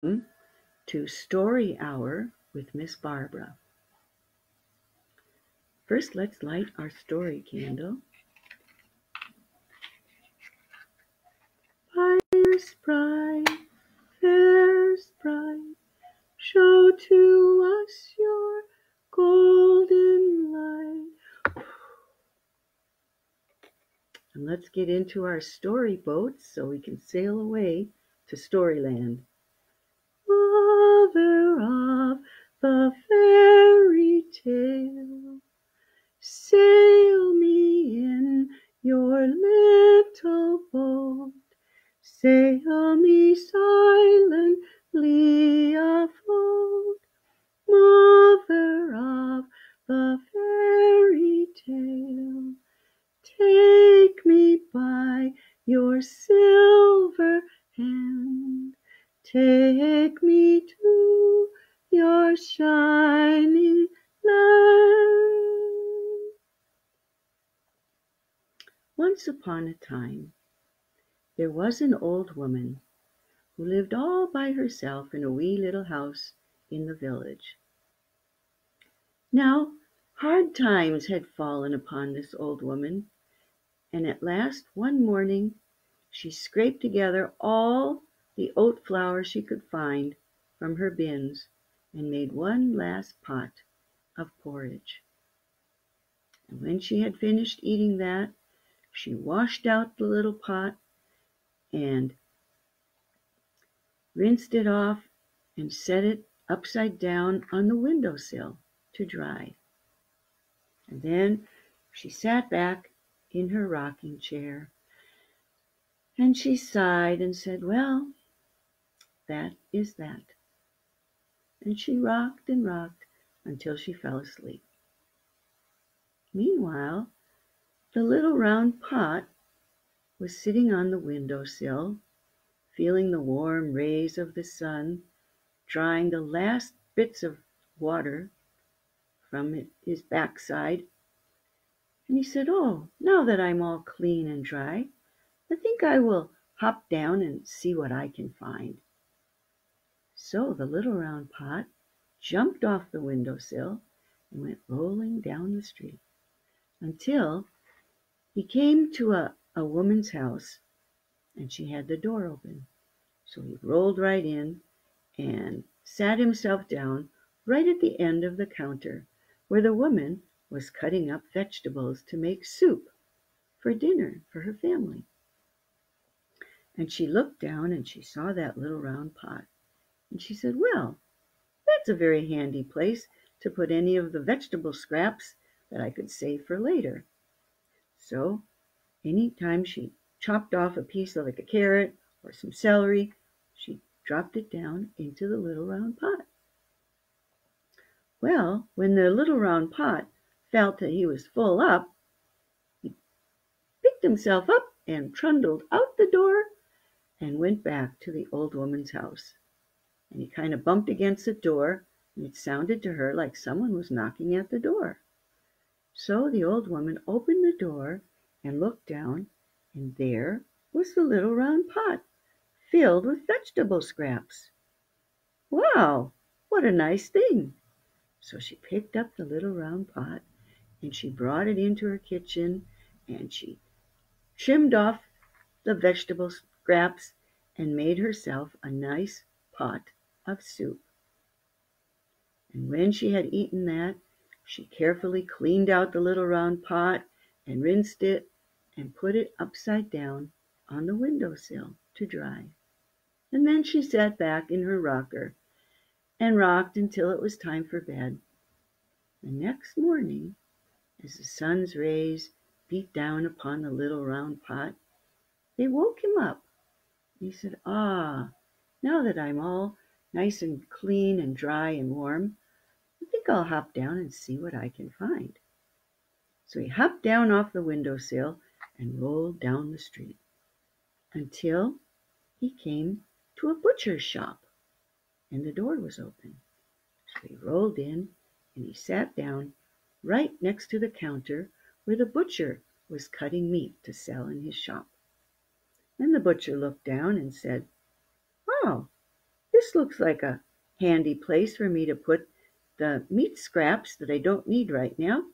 to Story Hour with Miss Barbara. First, let's light our story candle. Fires bright, fairs bright, show to us your golden light. And let's get into our story boats so we can sail away to Storyland. Mother of the fairy tale, sail me in your little boat, sail me silently afloat, mother of the fairy tale. Take me by your silver hand, take me to your shining land. Once upon a time, there was an old woman who lived all by herself in a wee little house in the village. Now, hard times had fallen upon this old woman, and at last one morning she scraped together all the oat flour she could find from her bins and made one last pot of porridge. And when she had finished eating that, she washed out the little pot and rinsed it off and set it upside down on the window sill to dry. And then she sat back in her rocking chair and she sighed and said, "Well, that is that." And she rocked and rocked until she fell asleep. Meanwhile, the little round pot was sitting on the window sill, feeling the warm rays of the sun, drying the last bits of water from his backside. And he said, "Oh, now that I'm all clean and dry, I think I will hop down and see what I can find." So the little round pot jumped off the window sill and went rolling down the street until he came to a woman's house, and she had the door open. So he rolled right in and sat himself down right at the end of the counter where the woman was cutting up vegetables to make soup for dinner for her family. And she looked down and she saw that little round pot. And she said, "Well, that's a very handy place to put any of the vegetable scraps that I could save for later." So any time she chopped off a piece of like a carrot or some celery, she dropped it down into the little round pot. Well, when the little round pot felt that he was full up, he picked himself up and trundled out the door and went back to the old woman's house. And he kind of bumped against the door, and it sounded to her like someone was knocking at the door. So the old woman opened the door and looked down, and there was the little round pot filled with vegetable scraps. "Wow, what a nice thing!" So she picked up the little round pot and she brought it into her kitchen and she trimmed off the vegetable scraps and made herself a nice pot of soup. And when she had eaten that, she carefully cleaned out the little round pot and rinsed it and put it upside down on the window sill to dry. And then she sat back in her rocker and rocked until it was time for bed. The next morning, as the sun's rays beat down upon the little round pot, they woke him up. He said, "Ah, now that I'm all nice and clean and dry and warm, I think I'll hop down and see what I can find." So he hopped down off the window sill and rolled down the street until he came to a butcher's shop, and the door was open. So he rolled in and he sat down right next to the counter where the butcher was cutting meat to sell in his shop. And the butcher looked down and said, "Oh, "This looks like a handy place for me to put the meat scraps that I don't need right now."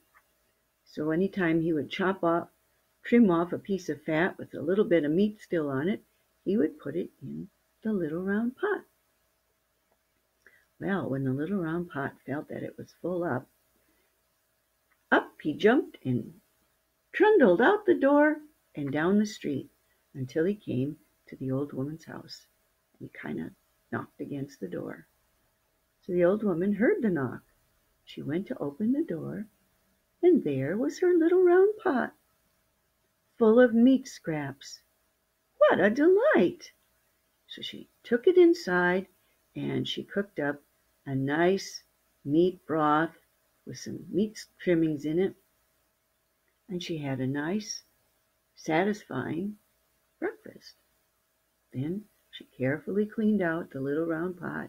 So any time he would trim off a piece of fat with a little bit of meat still on it, he would put it in the little round pot. Well, when the little round pot felt that it was full up he jumped and trundled out the door and down the street until he came to the old woman's house. He kind of knocked against the door. So the old woman heard the knock. She went to open the door, and there was her little round pot, full of meat scraps. What a delight! So she took it inside, and she cooked up a nice meat broth with some meat trimmings in it, and she had a nice, satisfying breakfast. Then she carefully cleaned out the little round pot,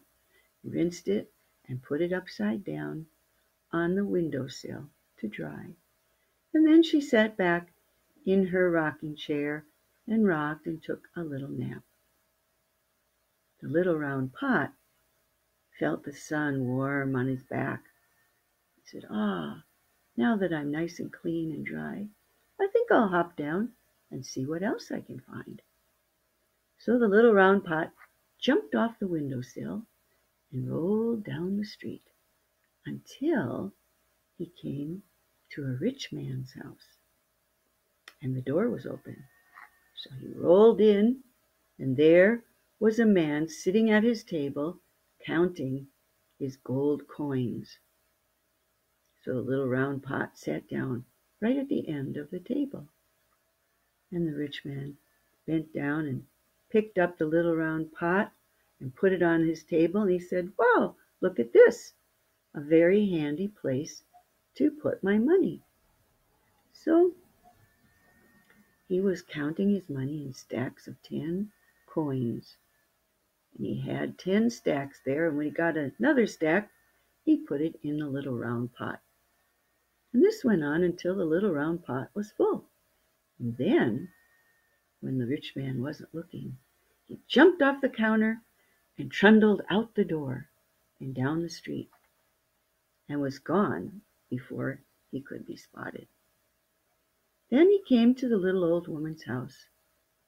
rinsed it, and put it upside down on the window sill to dry. And then she sat back in her rocking chair and rocked and took a little nap. The little round pot felt the sun warm on his back. He said, now that I'm nice and clean and dry, I think I'll hop down and see what else I can find. So the little round pot jumped off the window sill and rolled down the street until he came to a rich man's house. And the door was open. So he rolled in, and there was a man sitting at his table counting his gold coins. So the little round pot sat down right at the end of the table. And the rich man bent down and picked up the little round pot and put it on his table, and he said, "Wow, look at this, a very handy place to put my money." So he was counting his money in stacks of 10 coins. And he had 10 stacks there, and when he got another stack, he put it in the little round pot. And this went on until the little round pot was full. And then, when the rich man wasn't looking, he jumped off the counter and trundled out the door and down the street, and was gone before he could be spotted. Then he came to the little old woman's house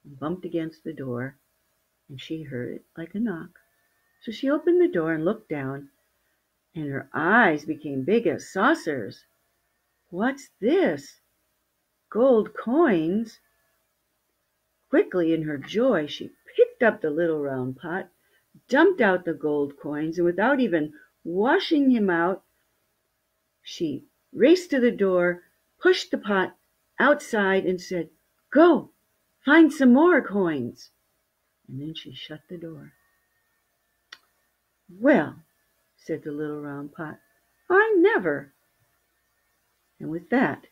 and bumped against the door, and she heard it like a knock. So she opened the door and looked down, and her eyes became big as saucers. "What's this? Gold coins?" Quickly in her joy she picked up the little round pot, dumped out the gold coins, and without even washing him out, she raced to the door, pushed the pot outside, and said, "Go, find some more coins." And then she shut the door. "Well," said the little round pot, "I never!" And with that,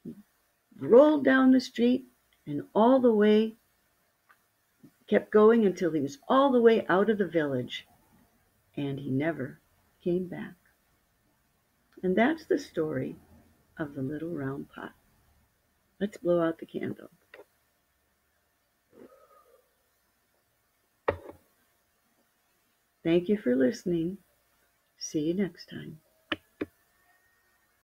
he rolled down the street and all the way, kept going until he was all the way out of the village, and he never came back. And that's the story of the little round pot. Let's blow out the candle. Thank you for listening. See you next time.